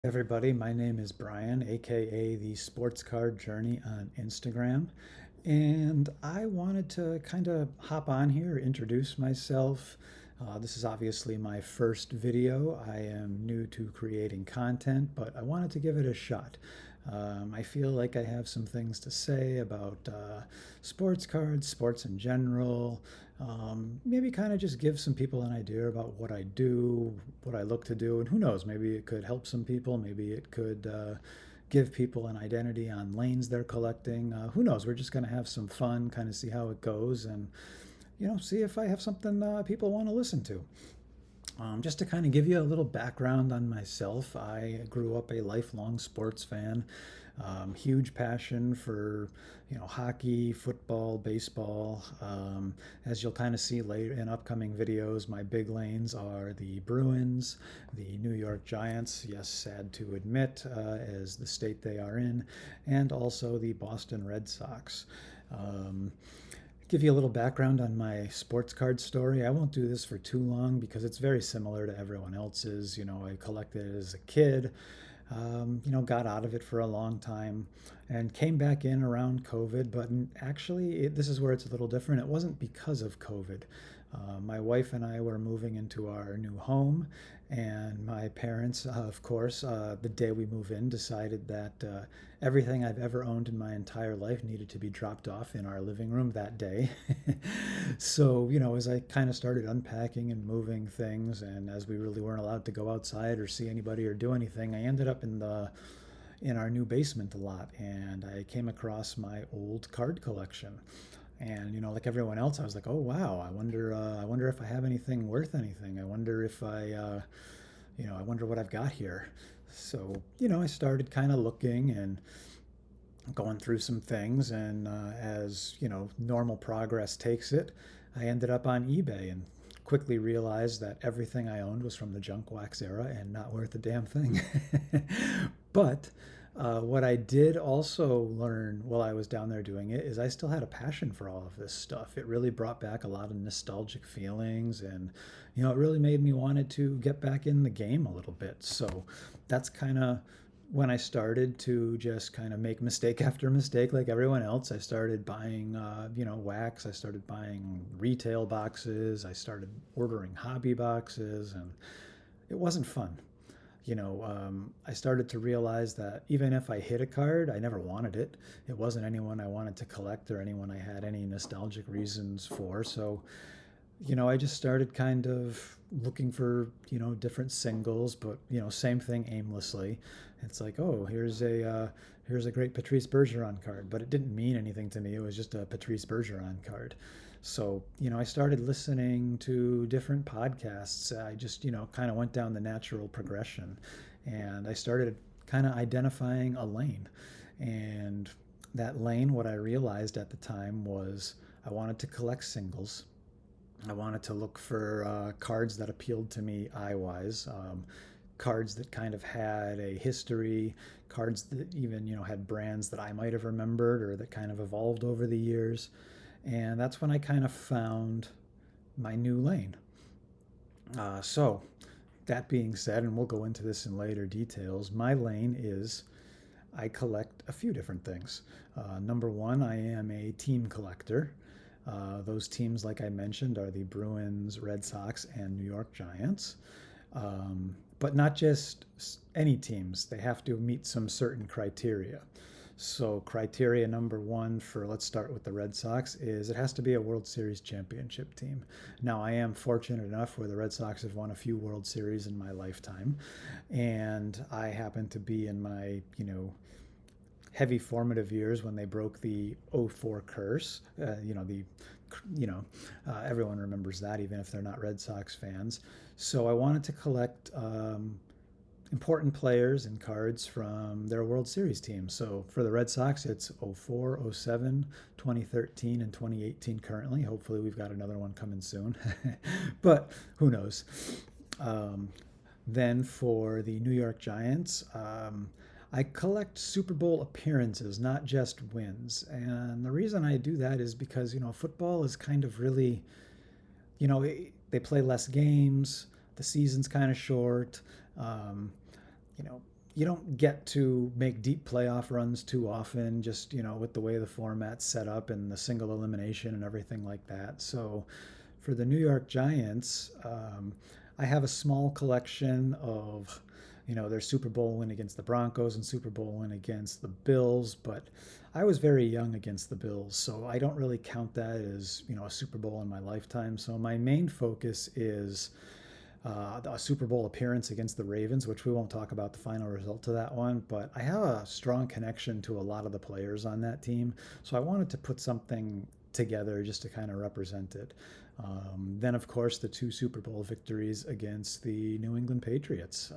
Everybody, my name is Brian, aka the Sports Card Journey on Instagram, and I wanted to kind of hop on here, introduce myself. This is obviously my first video. I am new to creating content, but I wanted to give it a shot. I feel like I have some things to say about sports cards, sports in general. Maybe kind of just give some people an idea about what I do, what I look to do, and who knows, maybe it could help some people. Maybe it could give people an identity on lanes they're collecting. Who knows? We're just going to have some fun, kind of see how it goes, and see if I have something people want to listen to. Just to kind of give you a little background on myself, I grew up a lifelong sports fan. Huge passion for hockey, football, baseball. As you'll kind of see later in upcoming videos, my big lanes are the Bruins, the New York Giants. Yes, sad to admit, as the state they are in, and also the Boston Red Sox. Um, give you a little background on my sports card story. I won't do this for too long because it's very similar to everyone else's. I collected it as a kid, got out of it for a long time and came back in around COVID. But actually, this is where it's a little different. It wasn't because of COVID. My wife and I were moving into our new home, and my parents, of course, the day we move in, decided that everything I've ever owned in my entire life needed to be dropped off in our living room that day. So, as I kind of started unpacking and moving things, and as we really weren't allowed to go outside or see anybody or do anything, I ended up in our new basement a lot, and I came across my old card collection. And like everyone else, I was like, "Oh wow! I wonder if I have anything worth anything. I wonder if I wonder what I've got here." So I started kind of looking and going through some things, and as normal progress takes it, I ended up on eBay and quickly realized that everything I owned was from the junk wax era and not worth a damn thing. But what I did also learn while I was down there doing it is I still had a passion for all of this stuff. It really brought back a lot of nostalgic feelings, and it really made me wanted to get back in the game a little bit. So that's kind of when I started to just kind of make mistake after mistake like everyone else. I started buying, wax. I started buying retail boxes. I started ordering hobby boxes, and it wasn't fun. I started to realize that even if I hit a card, I never wanted it. It wasn't anyone I wanted to collect or anyone I had any nostalgic reasons for. So, I just started kind of looking for, different singles, but, same thing aimlessly. It's like, oh, here's a great Patrice Bergeron card, but it didn't mean anything to me. It was just a Patrice Bergeron card. So, I started listening to different podcasts. I just, kind of went down the natural progression, and I started kind of identifying a lane. And that lane, what I realized at the time was I wanted to collect singles. I wanted to look for cards that appealed to me eye wise, cards that kind of had a history, cards that even had brands that I might have remembered or that kind of evolved over the years. And that's when I kind of found my new lane. So, that being said, and we'll go into this in later details, my lane is I collect a few different things. Number one, I am a team collector. Those teams, like I mentioned, are the Bruins, Red Sox, and New York Giants. But not just any teams, they have to meet some certain criteria. So, criteria number one for, let's start with the Red Sox, is it has to be a World Series championship team. Now, I am fortunate enough where the Red Sox have won a few World Series in my lifetime, and I happen to be in my, heavy formative years when they broke the '04 curse. Everyone remembers that, even if they're not Red Sox fans. So I wanted to collect important players and cards from their World Series teams. So for the Red Sox, it's '04, '07, 2013, and 2018 currently. Hopefully, we've got another one coming soon, but who knows? Um, then for the New York Giants, I collect Super Bowl appearances, not just wins. And the reason I do that is because, football is kind of really, they play less games, the season's kind of short. Um, you know, you don't get to make deep playoff runs too often, just, with the way the format's set up and the single elimination and everything like that. So for the New York Giants, I have a small collection of, their Super Bowl win against the Broncos and Super Bowl win against the Bills, but I was very young against the Bills, so I don't really count that as, a Super Bowl in my lifetime. So my main focus is a Super Bowl appearance against the Ravens, which we won't talk about the final result of that one, but I have a strong connection to a lot of the players on that team. So I wanted to put something together just to kind of represent it. Then, of course, the two Super Bowl victories against the New England Patriots.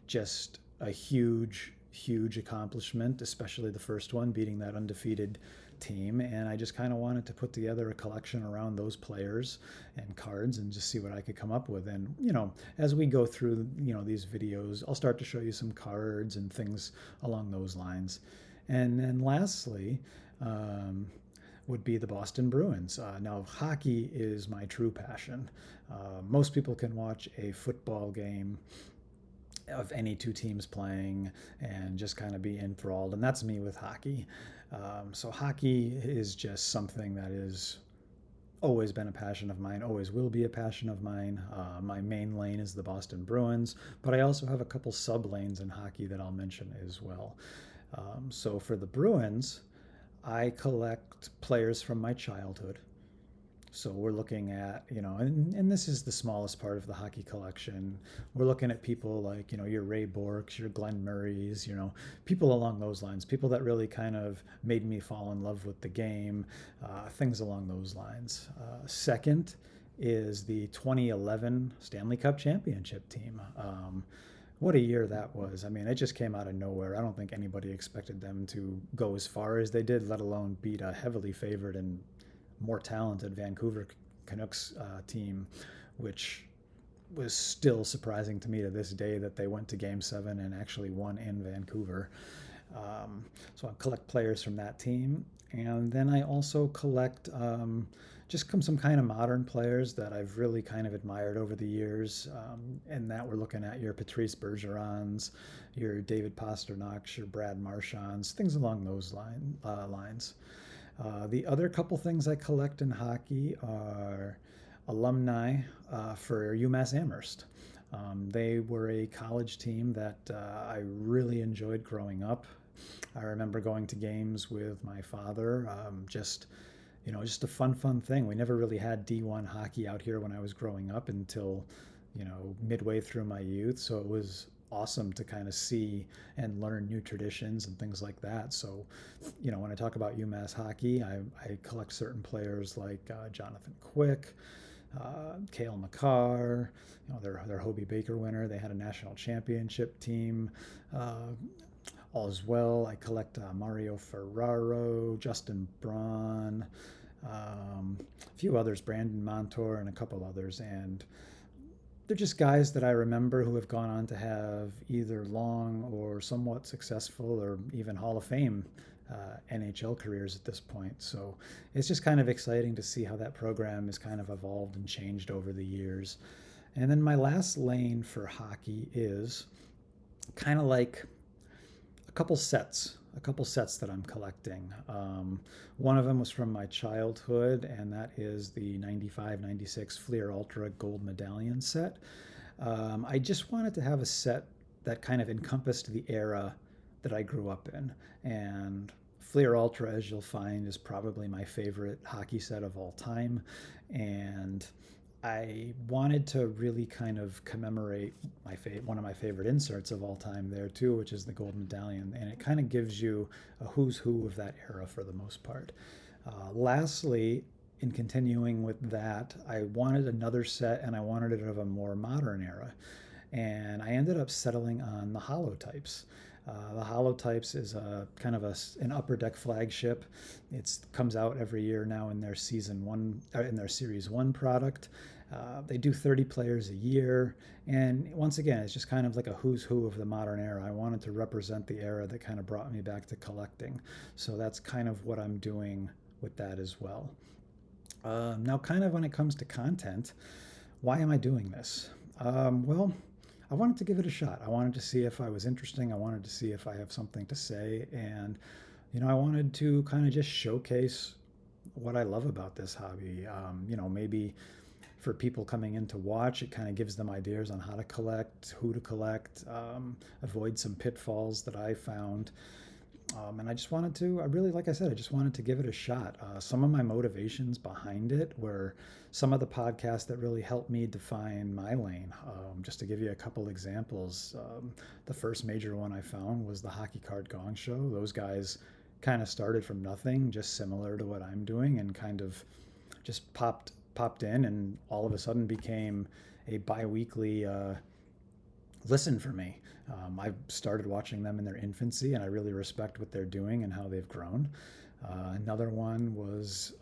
Just a huge, huge accomplishment, especially the first one, beating that undefeated team. And I just kind of wanted to put together a collection around those players and cards and just see what I could come up with. And, as we go through, these videos, I'll start to show you some cards and things along those lines. And then lastly, would be the Boston Bruins. Now, hockey is my true passion. Most people can watch a football game of any two teams playing and just kind of be enthralled, and that's me with hockey. So hockey is just something that is always been a passion of mine, always will be a passion of mine. My main lane is the Boston Bruins, but I also have a couple sub lanes in hockey that I'll mention as well. So for the Bruins, I collect players from my childhood. So we're looking at, and this is the smallest part of the hockey collection. We're looking at people like, your Ray Borks, your Glenn Murrays, people along those lines, people that really kind of made me fall in love with the game, things along those lines. Second is the 2011 Stanley Cup Championship team. What a year that was. I mean, it just came out of nowhere. I don't think anybody expected them to go as far as they did, let alone beat a heavily favored and more talented Vancouver Canucks team, which was still surprising to me to this day that they went to Game 7 and actually won in Vancouver. So I collect players from that team. And then I also collect just some kind of modern players that I've really kind of admired over the years. And that we're looking at your Patrice Bergerons, your David Pasternaks, your Brad Marchands, things along those lines. The other couple things I collect in hockey are alumni for Umass-Amherst. They were a college team that I really enjoyed growing up. I remember going to games with my father. Just a fun thing. We never really had D1 hockey out here when I was growing up until, midway through my youth. So it was awesome to kind of see and learn new traditions and things like that. So, when I talk about UMass hockey, I collect certain players like Jonathan Quick, Cale Makar, their Hobie Baker winner. They had a national championship team. All as well. I collect Mario Ferraro, Justin Braun, a few others, Brandon Montour, and a couple others. And they're just guys that I remember who have gone on to have either long or somewhat successful or even Hall of Fame NHL careers at this point. So it's just kind of exciting to see how that program has kind of evolved and changed over the years. And then my last lane for hockey is kind of like a couple sets that I'm collecting. One of them was from my childhood, and that is the 95-96 Fleer Ultra Gold Medallion set. I just wanted to have a set that kind of encompassed the era that I grew up in. And Fleer Ultra, as you'll find, is probably my favorite hockey set of all time. And I wanted to really kind of commemorate one of my favorite inserts of all time there too, which is the gold medallion, and it kind of gives you a who's who of that era for the most part. Lastly, in continuing with that, I wanted another set, and I wanted it of a more modern era, and I ended up settling on the holotypes. The Holotypes is a kind of an upper deck flagship. It comes out every year now in their season one, in their series one product. They do 30 players a year, and once again, it's just kind of like a who's who of the modern era. I wanted to represent the era that kind of brought me back to collecting, so that's kind of what I'm doing with that as well. Now, kind of when it comes to content, why am I doing this? Well, I wanted to give it a shot. I wanted to see if I was interesting. I wanted to see if I have something to say. And, I wanted to kind of just showcase what I love about this hobby. Maybe for people coming in to watch, it kind of gives them ideas on how to collect, who to collect, avoid some pitfalls that I found. And I just wanted to, I really, like I said, I just wanted to give it a shot. Some of my motivations behind it were some of the podcasts that really helped me define my lane. Just to give you a couple examples, the first major one I found was the Hockey Card Gong Show. Those guys kind of started from nothing, just similar to what I'm doing, and kind of just popped in, and all of a sudden became a biweekly listen for me. I started watching them in their infancy, and I really respect what they're doing and how they've grown. Another one was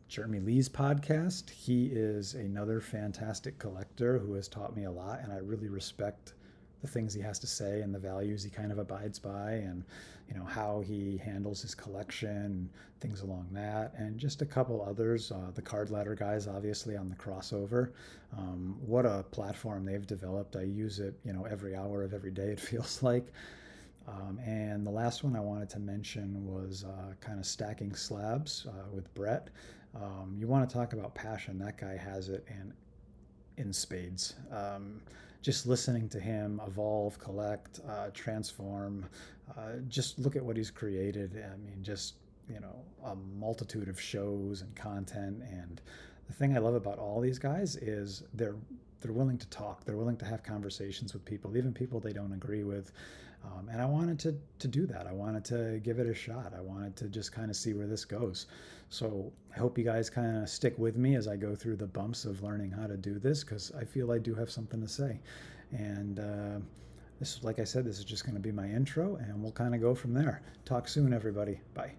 Jeremy Lee's podcast. He is another fantastic collector who has taught me a lot, and I really respect the things he has to say and the values he kind of abides by, and how he handles his collection, things along that, and just a couple others. The Card Ladder guys, obviously, on the crossover. What a platform they've developed. I use it every hour of every day, it feels like. And the last one I wanted to mention was kind of Stacking Slabs with Brett. You want to talk about passion, that guy has it in spades. Just listening to him evolve, collect, transform, just look at what he's created. I mean, just, a multitude of shows and content. And the thing I love about all these guys is they're willing to talk. They're willing to have conversations with people, even people they don't agree with. And I wanted to do that. I wanted to give it a shot. I wanted to just kind of see where this goes. So I hope you guys kind of stick with me as I go through the bumps of learning how to do this, because I feel I do have something to say. And like I said, this is just going to be my intro, and we'll kind of go from there. Talk soon, everybody. Bye.